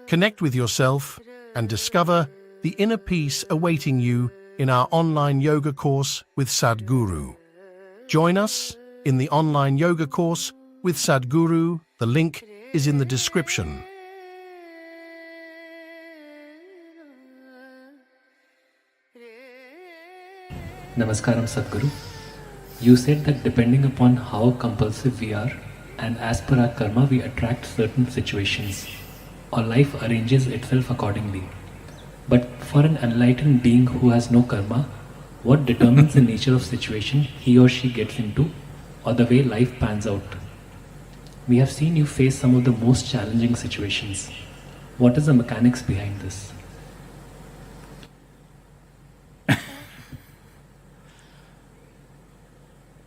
Connect with yourself and discover the inner peace awaiting you in our online yoga course with Sadhguru. Join us in the online yoga course with Sadhguru. The link is in the description. Namaskaram Sadhguru. You said that depending upon how compulsive we are and as per our karma we attract certain situations, or life arranges itself accordingly. But for an enlightened being who has no karma, what determines the nature of situation he or she gets into, or the way life pans out? We have seen you face some of the most challenging situations. What is the mechanics behind this?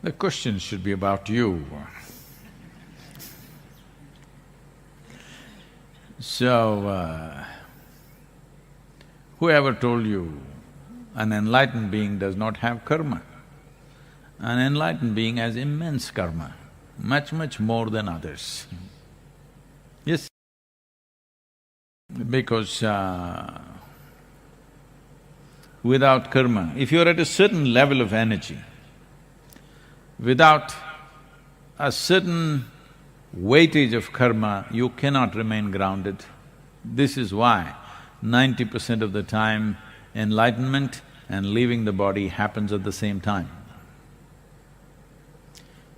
The question should be about you. So, whoever told you an enlightened being does not have karma? An enlightened being has immense karma, much more than others. Yes. Because without karma, if you're at a certain level of energy, without a certain weightage of karma, you cannot remain grounded. This is why 90% of the time enlightenment and leaving the body happens at the same time.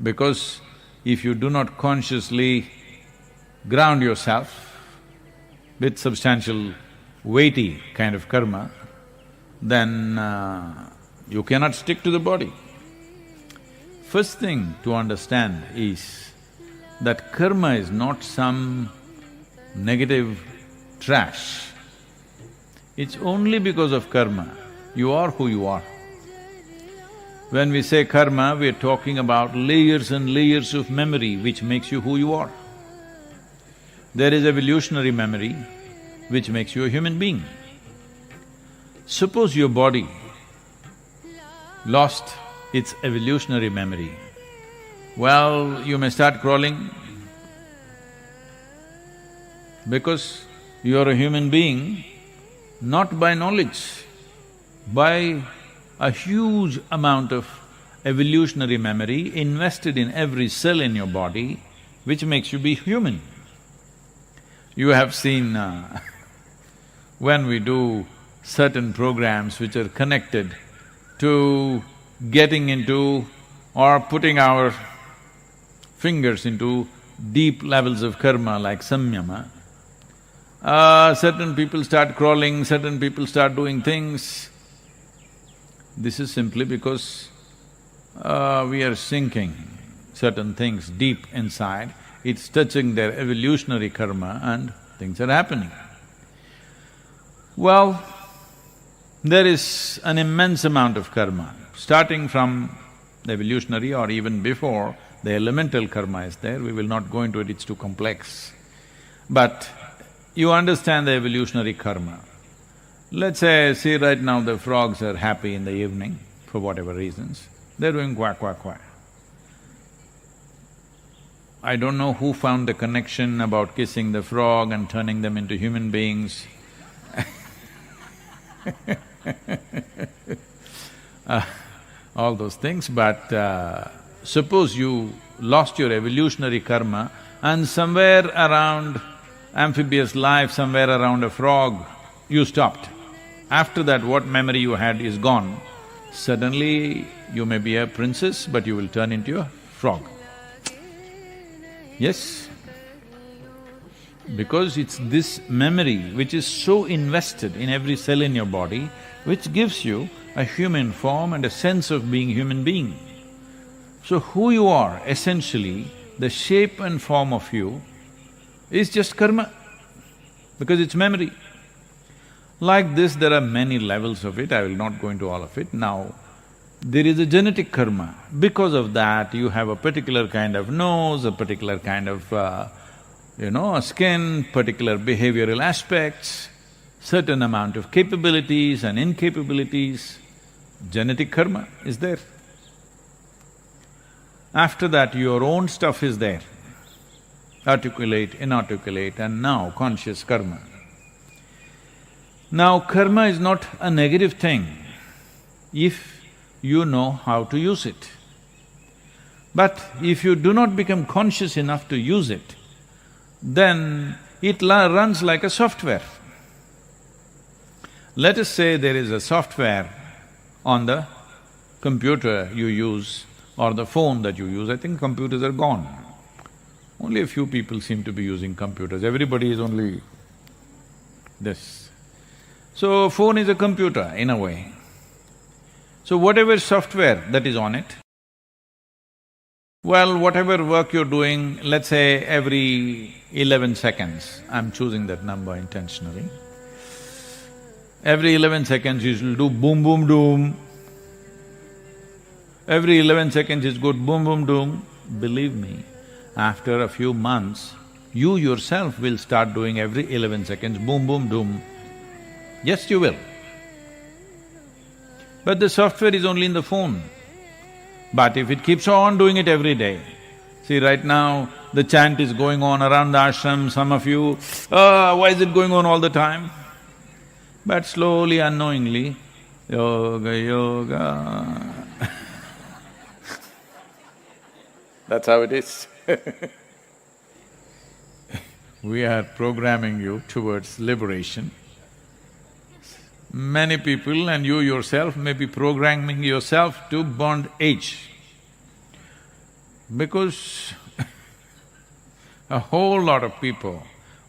Because if you do not consciously ground yourself with substantial, weighty kind of karma, then you cannot stick to the body. First thing to understand is that karma is not some negative trash. It's only because of karma you are who you are. When we say karma, we are talking about layers and layers of memory which makes you who you are. There is evolutionary memory which makes you a human being. Suppose your body lost its evolutionary memory, well, you may start crawling because you are a human being not by knowledge, by a huge amount of evolutionary memory invested in every cell in your body, which makes you be human. You have seen when we do certain programs which are connected to getting into or putting our fingers into deep levels of karma like samyama, certain people start crawling, certain people start doing things. This is simply because we are sinking certain things deep inside, it's touching their evolutionary karma and things are happening. Well, there is an immense amount of karma, starting from the evolutionary or even before, the elemental karma is there, we will not go into it, it's too complex. But you understand the evolutionary karma. Let's say, see right now the frogs are happy in the evening for whatever reasons, they're doing quack, quack, quack. I don't know who found the connection about kissing the frog and turning them into human beings all those things, but suppose you lost your evolutionary karma and somewhere around amphibious life, somewhere around a frog, you stopped. After that, what memory you had is gone. Suddenly, you may be a princess, but you will turn into a frog. Yes? Because it's this memory which is so invested in every cell in your body, which gives you a human form and a sense of being human being. So who you are, essentially, the shape and form of you is just karma, because it's memory. Like this, there are many levels of it, I will not go into all of it. Now, there is a genetic karma. Because of that, you have a particular kind of nose, a particular kind of, a skin, particular behavioral aspects, certain amount of capabilities and incapabilities. Genetic karma is there. After that, your own stuff is there. articulate, inarticulate, and now conscious karma. Now, karma is not a negative thing if you know how to use it. But if you do not become conscious enough to use it, then it runs like a software. Let us say there is a software on the computer you use or the phone that you use. I think computers are gone. Only a few people seem to be using computers, everybody is only this. So, phone is a computer in a way. So, whatever software that is on it, well, whatever work you're doing, let's say every 11 seconds, I'm choosing that number intentionally, every 11 seconds you will do boom, boom, doom. Every 11 seconds it's good boom, boom, doom. Believe me, after a few months, you yourself will start doing every 11 seconds boom, boom, doom. Yes, you will. But the software is only in the phone. But if it keeps on doing it every day, see right now the chant is going on around the ashram, some of you, why is it going on all the time? But slowly, unknowingly, yoga, yoga that's how it is. We are programming you towards liberation. Many people and you yourself may be programming yourself to bondage. Because a whole lot of people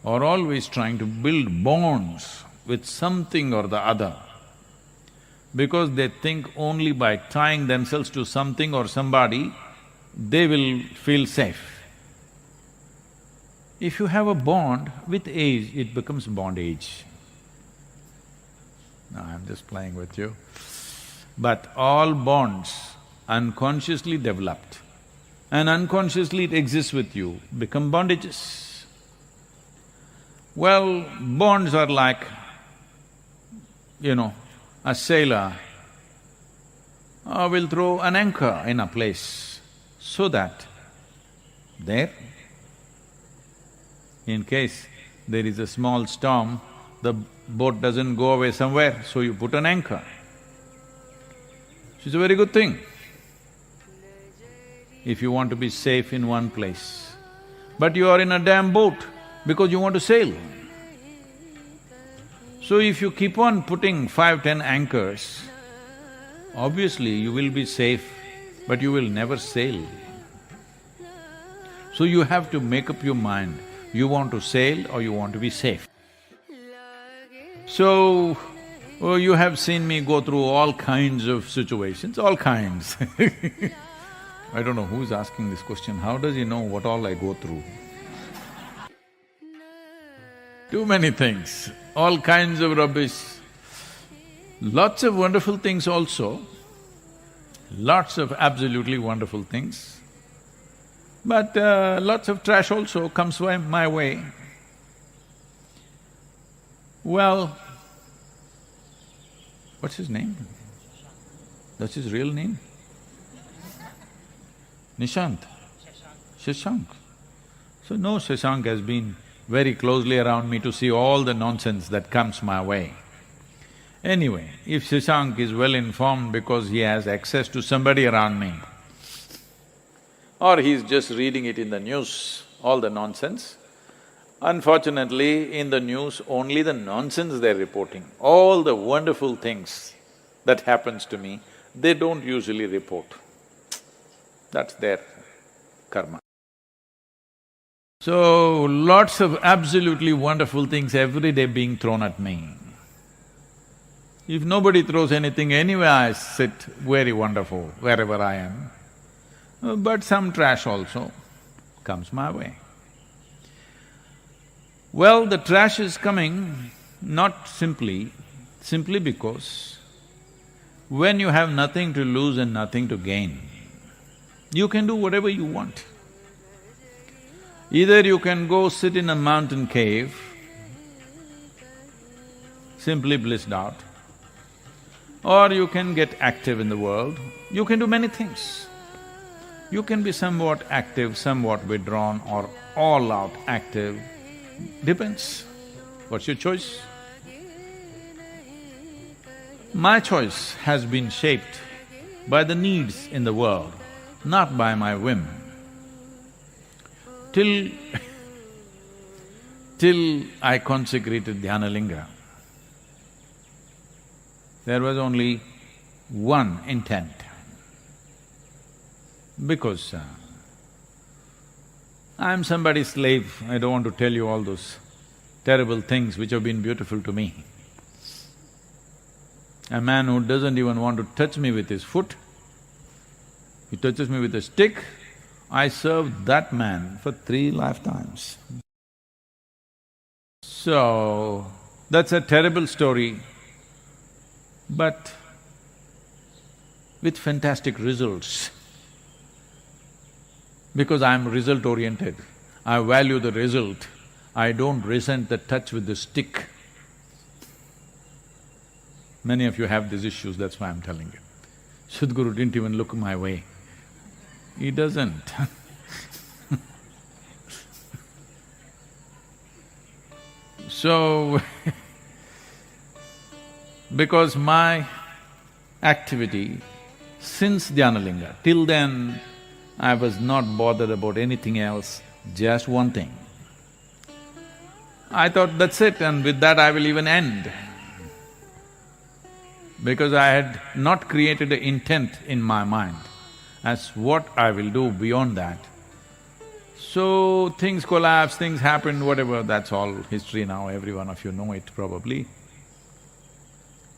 are always trying to build bonds with something or the other, because they think only by tying themselves to something or somebody, they will feel safe. If you have a bond, with age, it becomes bondage. No, I'm just playing with you. But all bonds unconsciously developed and unconsciously it exists with you, become bondages. Well, bonds are like, a sailor will throw an anchor in a place so that there, in case there is a small storm, the boat doesn't go away somewhere, so you put an anchor. It's a very good thing if you want to be safe in one place. But you are in a damn boat because you want to sail. So if you keep on putting 5, 10 anchors, obviously you will be safe, but you will never sail. So you have to make up your mind, you want to sail or you want to be safe. So, you have seen me go through all kinds of situations, all kinds I don't know who's asking this question, how does he know what all I go through? Too many things, all kinds of rubbish. Lots of wonderful things also, lots of absolutely wonderful things. But lots of trash also comes my way. Well, what's his name? That's his real name? Nishant? Shashank. So no, Shashank has been very closely around me to see all the nonsense that comes my way. Anyway, if Shashank is well informed because he has access to somebody around me, or he's just reading it in the news, all the nonsense, unfortunately, in the news, only the nonsense they're reporting. All the wonderful things that happens to me, they don't usually report. That's their karma. So, lots of absolutely wonderful things every day being thrown at me. If nobody throws anything, anyway I sit very wonderful wherever I am. But some trash also comes my way. Well, the trash is coming not simply because when you have nothing to lose and nothing to gain, you can do whatever you want. Either you can go sit in a mountain cave, simply blissed out, or you can get active in the world, you can do many things. You can be somewhat active, somewhat withdrawn, or all out active, depends. What's your choice? My choice has been shaped by the needs in the world, not by my whim. Till till I consecrated Dhyanalinga, there was only one intent. Because I'm somebody's slave, I don't want to tell you all those terrible things which have been beautiful to me. A man who doesn't even want to touch me with his foot, he touches me with a stick, I served that man for 3 lifetimes. So, that's a terrible story, but with fantastic results. Because I'm result-oriented, I value the result, I don't resent the touch with the stick. Many of you have these issues, that's why I'm telling you. Sadhguru didn't even look my way. He doesn't So, because my activity since Dhyanalinga, till then I was not bothered about anything else, just one thing. I thought that's it and with that I will even end. Because I had not created an intent in my mind as what I will do beyond that. So things collapsed, things happened, whatever, that's all history now, every one of you know it probably.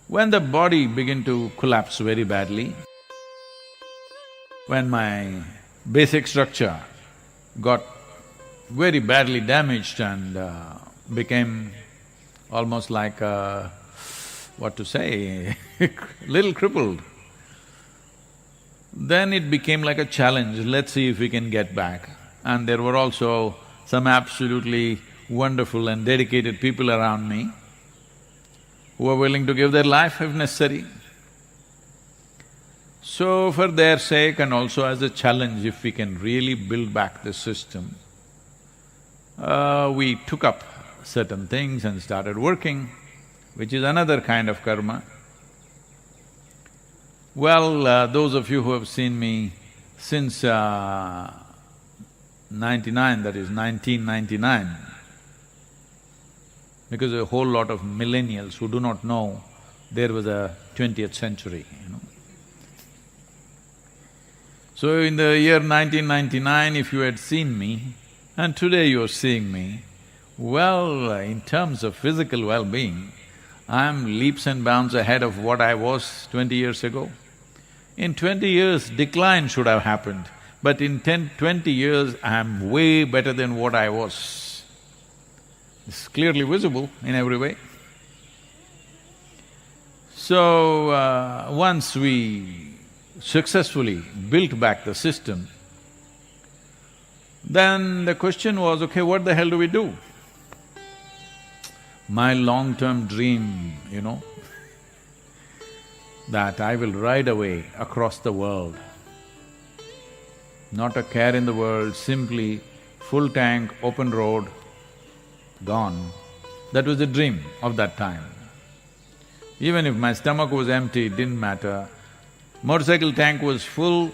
When the body began to collapse very badly, when my basic structure got very badly damaged and became almost like what to say, little crippled, then it became like a challenge, let's see if we can get back. And there were also some absolutely wonderful and dedicated people around me who were willing to give their life if necessary. So for their sake and also as a challenge, if we can really build back the system, we took up certain things and started working, which is another kind of karma. Well, those of you who have seen me since 99, that is 1999, because a whole lot of millennials who do not know there was a 20th century, you know. So in the year 1999, if you had seen me, and today you're seeing me, well, in terms of physical well-being, I'm leaps and bounds ahead of what I was 20 years ago. In 20 years, decline should have happened, but in 20 years, I'm way better than what I was. It's clearly visible in every way. So, once we successfully built back the system, then the question was, okay, what the hell do we do? My long-term dream, you know, that I will ride away across the world. Not a care in the world, simply full tank, open road, gone. That was the dream of that time. Even if my stomach was empty, it didn't matter. Motorcycle tank was full,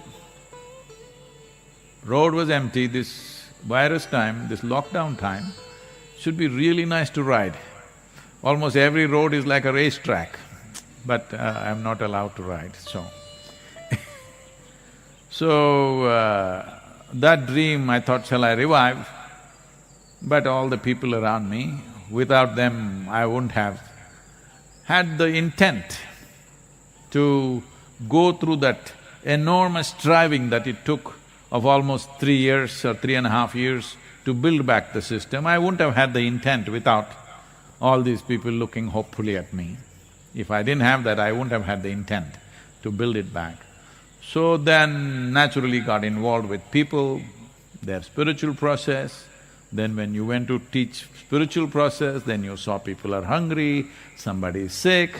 road was empty, this virus time, this lockdown time, should be really nice to ride. Almost every road is like a racetrack, but I'm not allowed to ride, so So, that dream I thought, shall I revive? But all the people around me, without them I wouldn't have had the intent to go through that enormous striving that it took of almost 3 years or 3.5 years to build back the system. I wouldn't have had the intent without all these people looking hopefully at me. If I didn't have that, I wouldn't have had the intent to build it back. So then naturally got involved with people, their spiritual process. Then when you went to teach spiritual process, then you saw people are hungry, somebody is sick.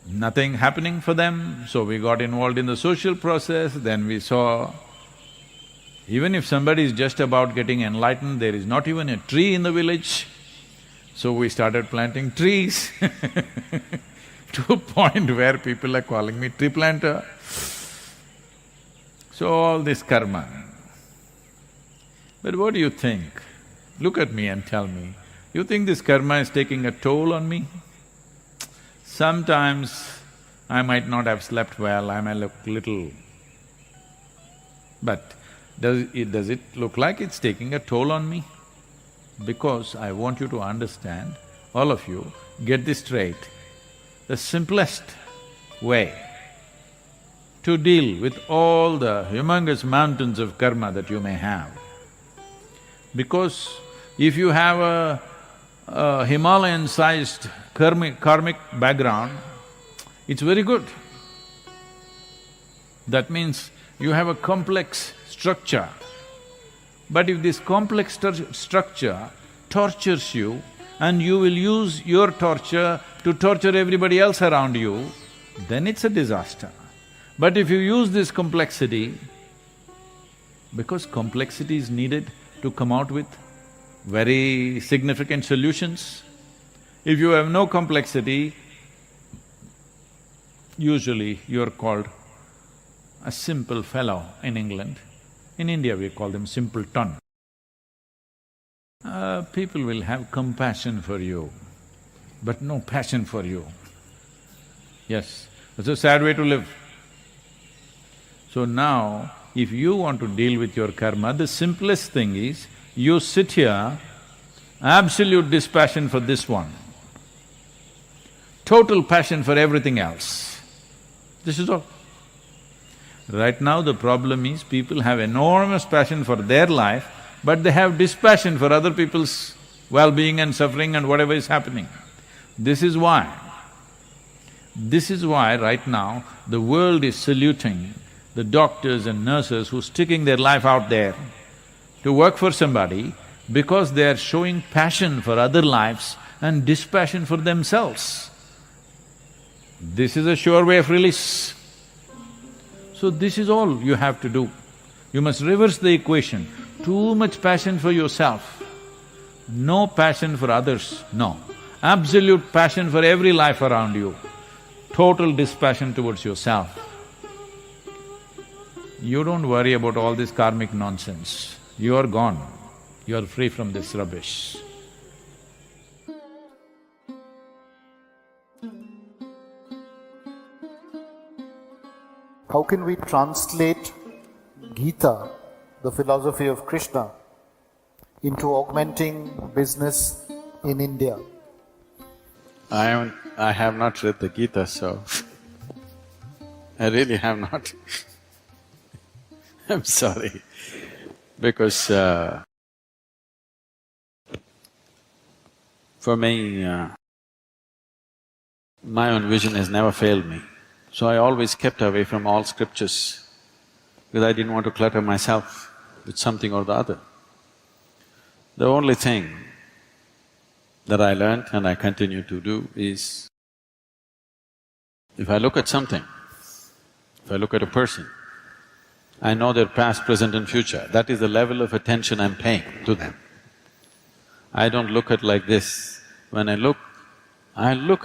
nothing happening for them, so we got involved in the social process. Then we saw even if somebody is just about getting enlightened, there is not even a tree in the village. So we started planting trees to a point where people are calling me tree planter. So all this karma. But what do you think? Look at me and tell me, you think this karma is taking a toll on me? Sometimes I might not have slept well, I may look little… But does it look like it's taking a toll on me? Because I want you to understand, all of you, get this straight. The simplest way to deal with all the humongous mountains of karma that you may have, because if you have a Himalayan-sized karmic background, it's very good. That means you have a complex structure. But if this complex structure tortures you and you will use your torture to torture everybody else around you, then it's a disaster. But if you use this complexity, because complexity is needed to come out with very significant solutions. If you have no complexity, usually you're called a simple fellow in England. In India we call them simpleton. People will have compassion for you, but no passion for you. Yes, it's a sad way to live. So now, if you want to deal with your karma, the simplest thing is, you sit here, absolute dispassion for this one, total passion for everything else. This is all. Right now the problem is, people have enormous passion for their life, but they have dispassion for other people's well-being and suffering and whatever is happening. This is why right now the world is saluting the doctors and nurses who are sticking their life out there to work for somebody, because they are showing passion for other lives and dispassion for themselves. This is a sure way of release. So this is all you have to do. You must reverse the equation. Too much passion for yourself, no passion for others, no. Absolute passion for every life around you, total dispassion towards yourself. You don't worry about all this karmic nonsense. You are gone, you are free from this rubbish. How can we translate Gita, the philosophy of Krishna, into augmenting business in India? I have not read the Gita, so I really have not. I'm sorry, because for me, my own vision has never failed me. So I always kept away from all scriptures, because I didn't want to clutter myself with something or the other. The only thing that I learned and I continue to do is, if I look at something, if I look at a person, I know their past, present and future. That is the level of attention I'm paying to them. I don't look at like this. When I look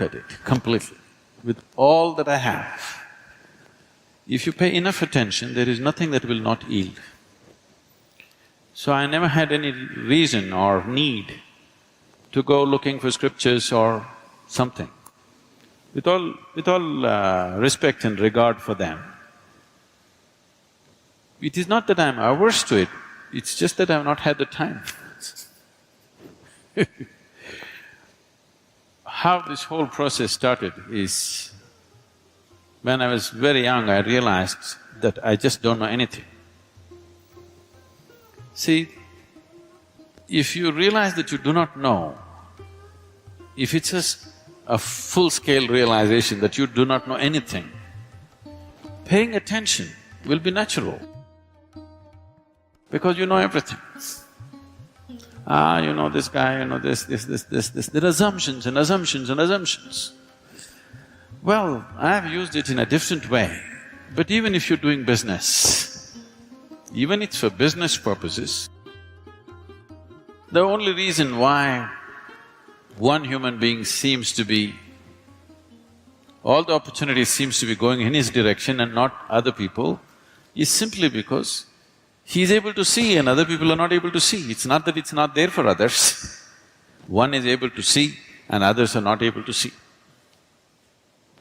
at it completely, with all that I have. If you pay enough attention, there is nothing that will not yield. So I never had any reason or need to go looking for scriptures or something. With all respect and regard for them, it is not that I'm averse to it, it's just that I've not had the time. How this whole process started is, when I was very young, I realized that I just don't know anything. See, if you realize that you do not know, if it's a full-scale realization that you do not know anything, paying attention will be natural, because you know everything. You know this guy, you know this. There are assumptions and assumptions and assumptions. Well, I've used it in a different way, but even if you're doing business, even if it's for business purposes, the only reason why one human being seems to be… all the opportunities seems to be going in his direction and not other people is simply because he's able to see and other people are not able to see. It's not that it's not there for others. One is able to see and others are not able to see.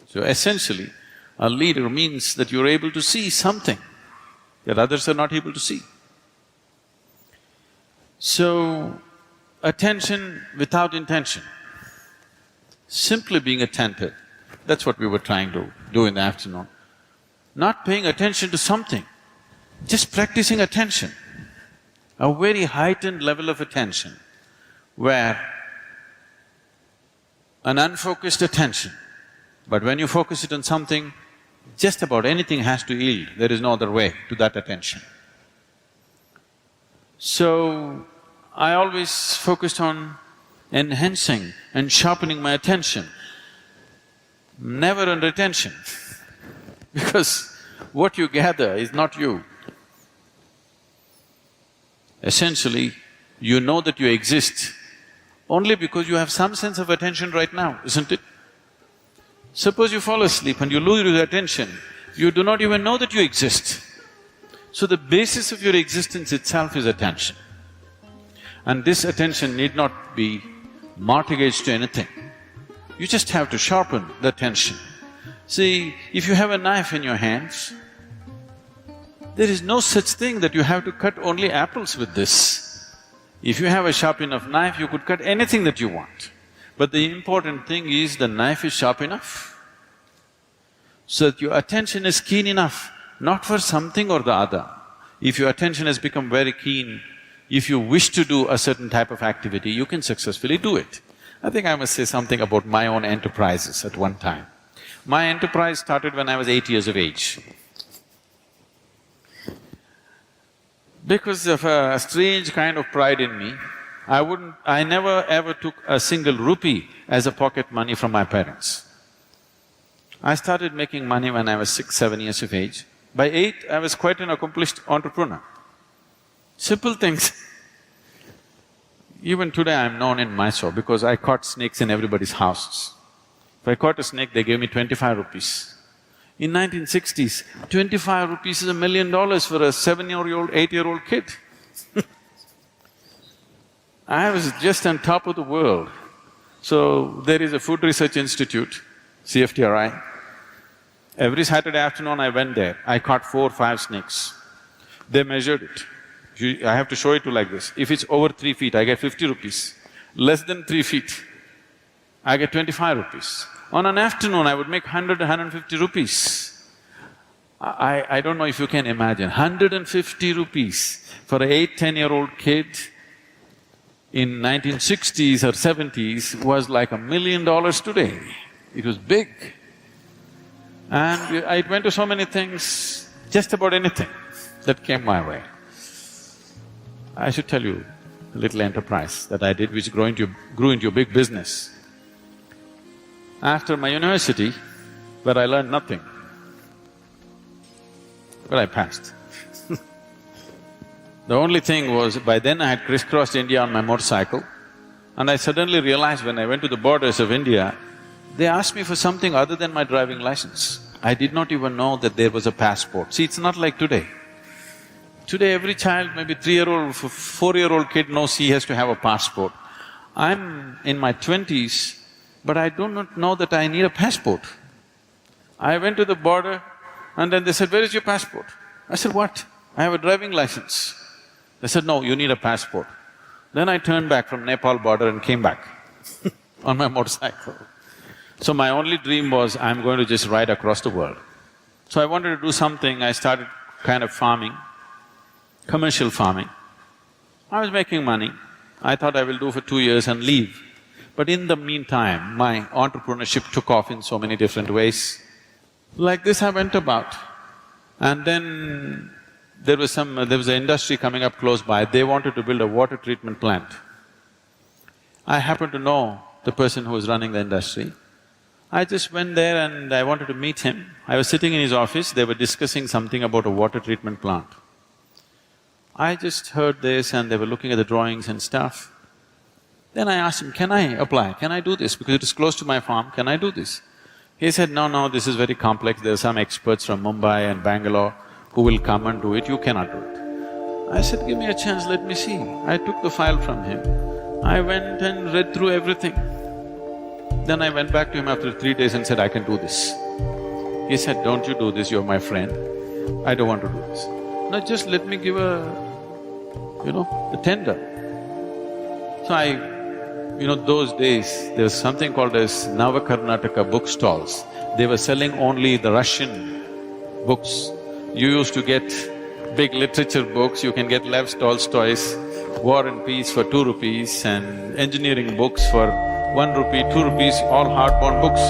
So essentially, a leader means that you're able to see something that others are not able to see. So, attention without intention, simply being attentive, that's what we were trying to do in the afternoon. Not paying attention to something, just practicing attention, a very heightened level of attention, where an unfocused attention, but when you focus it on something, just about anything has to yield, there is no other way to that attention. So, I always focused on enhancing and sharpening my attention, never on retention, because what you gather is not you. Essentially, you know that you exist only because you have some sense of attention right now, isn't it? Suppose you fall asleep and you lose your attention, you do not even know that you exist. So the basis of your existence itself is attention. And this attention need not be mortgaged to anything. You just have to sharpen the attention. See, if you have a knife in your hands, there is no such thing that you have to cut only apples with this. If you have a sharp enough knife, you could cut anything that you want. But the important thing is the knife is sharp enough, so that your attention is keen enough, not for something or the other. If your attention has become very keen, if you wish to do a certain type of activity, you can successfully do it. I think I must say something about my own enterprises at one time. My enterprise started when I was 8 years of age. Because of a strange kind of pride in me, I never ever took a single rupee as a pocket money from my parents. I started making money when I was 6, 7 years of age. By 8, I was quite an accomplished entrepreneur. Simple things. Even today I'm known in Mysore because I caught snakes in everybody's houses. If I caught a snake, they gave me 25 rupees. In 1960s, 25 rupees is $1 million for a 7-year-old, 8-year-old kid. I was just on top of the world. So, there is a Food Research Institute, CFTRI. Every Saturday afternoon I went there, I caught 4 or 5 snakes. They measured it. I have to show it to you like this. If it's over 3 feet, I get 50 rupees. Less than 3 feet, I get 25 rupees. On an afternoon, I would make 100, 150 rupees. I don't know if you can imagine, 150 rupees for an 8, 10-year-old kid in 1960s or 70s was like $1 million today. It was big. And I went to so many things, just about anything that came my way. I should tell you a little enterprise that I did which grew into a big business. After my university, where I learned nothing, but I passed. The only thing was, by then I had crisscrossed India on my motorcycle, and I suddenly realized when I went to the borders of India, they asked me for something other than my driving license. I did not even know that there was a passport. See, it's not like today. Today every child, maybe 3-year-old, 4-year-old kid knows he has to have a passport. I'm in my 20s, but I do not know that I need a passport. I went to the border and then they said, "Where is your passport?" I said, "What? I have a driving license." They said, "No, you need a passport." Then I turned back from Nepal border and came back on my motorcycle. So my only dream was, I'm going to just ride across the world. So I wanted to do something, I started kind of farming, commercial farming. I was making money, I thought I will do for 2 years and leave. But in the meantime, my entrepreneurship took off in so many different ways. Like this I went about. And then there was an industry coming up close by, they wanted to build a water treatment plant. I happened to know the person who was running the industry. I just went there and I wanted to meet him. I was sitting in his office, they were discussing something about a water treatment plant. I just heard this and they were looking at the drawings and stuff. Then I asked him, can I apply? Can I do this? Because it is close to my farm, can I do this? He said, no, this is very complex, there are some experts from Mumbai and Bangalore who will come and do it, you cannot do it. I said, give me a chance, let me see. I took the file from him. I went and read through everything. Then I went back to him after 3 days and said, I can do this. He said, don't you do this, you're my friend. I don't want to do this. No, just let me give a tender. So those days, there was something called as Navakarnataka book stalls. They were selling only the Russian books. You used to get big literature books, you can get Lev Tolstoy's War and Peace for 2 rupees and engineering books for 1 rupee, 2 rupees, all hardbound books.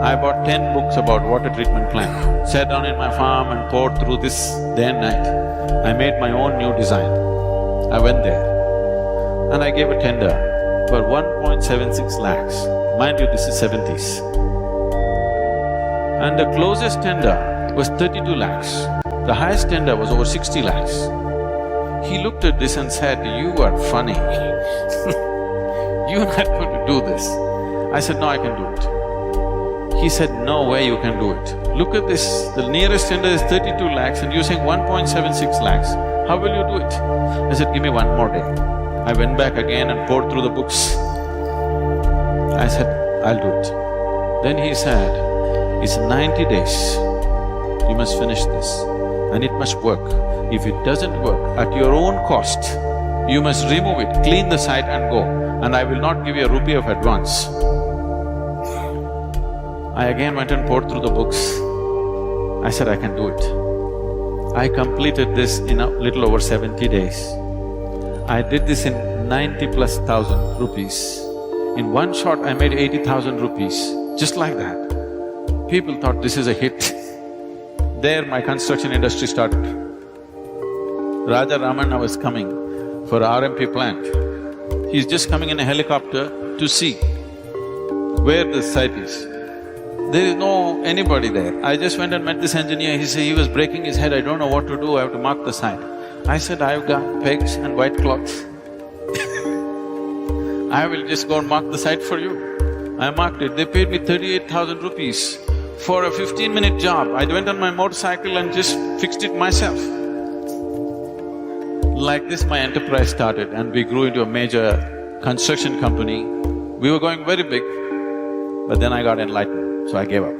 I bought 10 books about water treatment plant, sat down in my farm and poured through this day and night. I made my own new design. I went there and I gave a tender for 1.76 lakhs. Mind you, this is 70s. And the closest tender was 32 lakhs. The highest tender was over 60 lakhs. He looked at this and said, you are funny. You're not going to do this. I said, no, I can do it. He said, no way you can do it. Look at this, the nearest tender is 32 lakhs and you're saying 1.76 lakhs. How will you do it? I said, give me 1 more day. I went back again and poured through the books. I said, I'll do it. Then he said, it's 90 days, you must finish this and it must work. If it doesn't work, at your own cost, you must remove it, clean the site and go, and I will not give you a rupee of advance. I again went and poured through the books. I said, I can do it. I completed this in a little over 70 days. I did this in 90,000+ rupees. In one shot, I made 80,000 rupees, just like that. People thought this is a hit. There my construction industry started. Raja Ramanna was coming for RMP plant. He's just coming in a helicopter to see where the site is. There is no anybody there. I just went and met this engineer, he was breaking his head, I don't know what to do, I have to mark the site. I said, I've got pegs and white cloth. I will just go and mark the site for you. I marked it, they paid me 38,000 rupees for a 15-minute job. I went on my motorcycle and just fixed it myself. Like this my enterprise started and we grew into a major construction company. We were going very big, but then I got enlightened, so I gave up.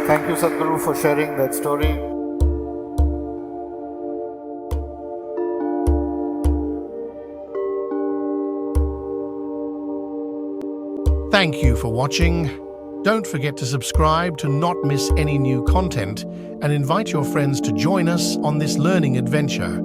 Thank you Sadhguru for sharing that story. Thank you for watching. Don't forget to subscribe to not miss any new content and invite your friends to join us on this learning adventure.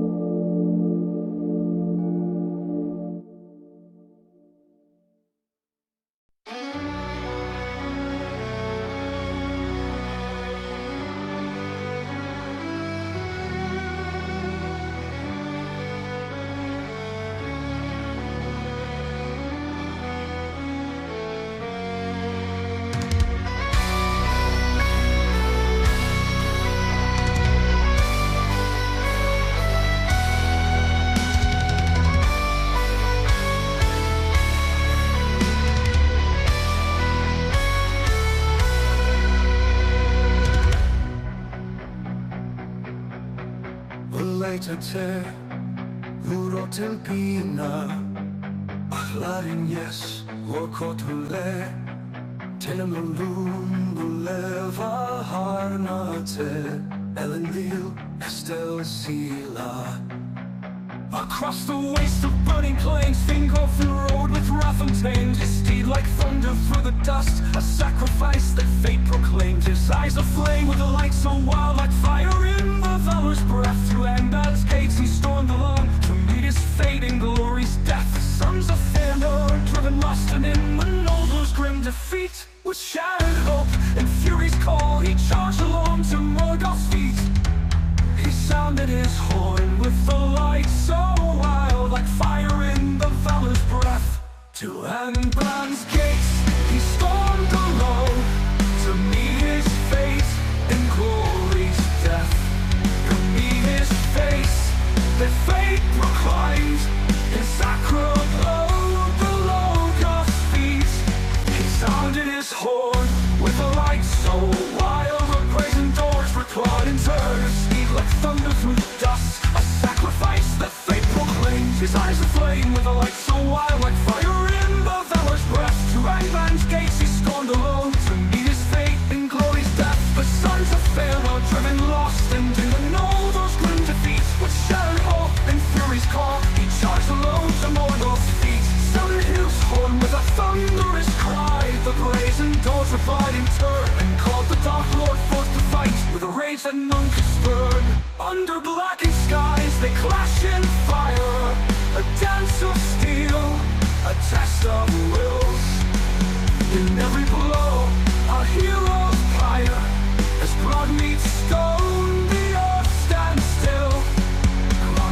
Te urotel pina Achlarin yes Workotule Tenemalun Buleva Harnate Elenil Estel Sila. Across the waste of burning plains, think of the road with wrath untamed. His steed like thunder through the dust, a sacrifice that fate proclaimed. His eyes aflame with a light so wild, like fire in the valor's breath. Through Angbad's gates he stormed along to meet his fate in glory's death. The sons of Fëanor, driven lost and in the noble's grim defeat. With shattered hope and fury's call, he charged along to Morgoth's feet. He sounded his horn with the light so To Angband's gates he stormed alone, to meet his fate in glory's death. To meet his face, their fate proclaims, in sacred blow the Logos feeds. He sounded his horn with a light so wild, the brazen doors were clawed in turn, a speed like thunder through the dusk, a sacrifice that fate proclaims. His eyes aflame with a light so wild, like fire in the valor's breast. To Angband's gates he stormed alone, to meet his fate in glory's death. The sons of Pharaoh driven lost, and didn't know those grim defeats. With shattered hope and fury's call, he charged alone to Mordor's feet. Sounded his horn with a thunderous cry, the brazen doors replied in turn, and called the Dark Lord forth to fight, with a rage that none could spurn. Under blackened skies they clash in fire, a dance of steel, a test of wills. In every blow a hero's pyre, as blood meets stone the earth stands still.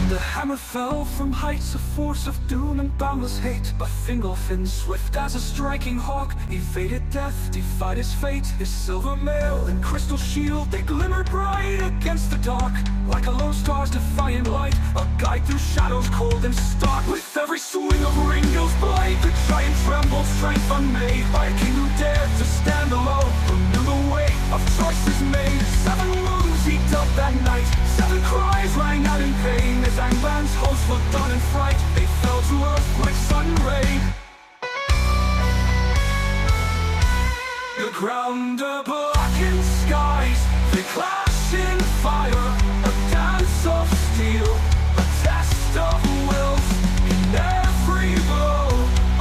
The hammer fell from heights, a force of doom and boundless hate. But Fingolfin, swift as a striking hawk, evaded death, defied his fate. His silver mail and crystal shield, they glimmered bright against the dark, like a lone star's defiant light, a guide through shadows cold and stark. With every swing of Ringill's blade, the giant trembled, strength unmade, by a king who dared to stand alone, who knew the weight of choices made. 7 wounds he dealt that night, 7 cries rang out in pain, as Angband's hosts looked on in fright. They fell to earth like sudden rain. The ground a blackened skies, they clash in fire, a dance of steel, a test of wills. In every blow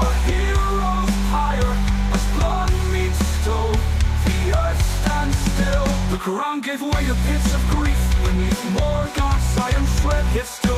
a hero's pyre, as blood meets stone the earth stands still. The ground gave way to pits of grief, beneath Morgoth's iron tread, yet still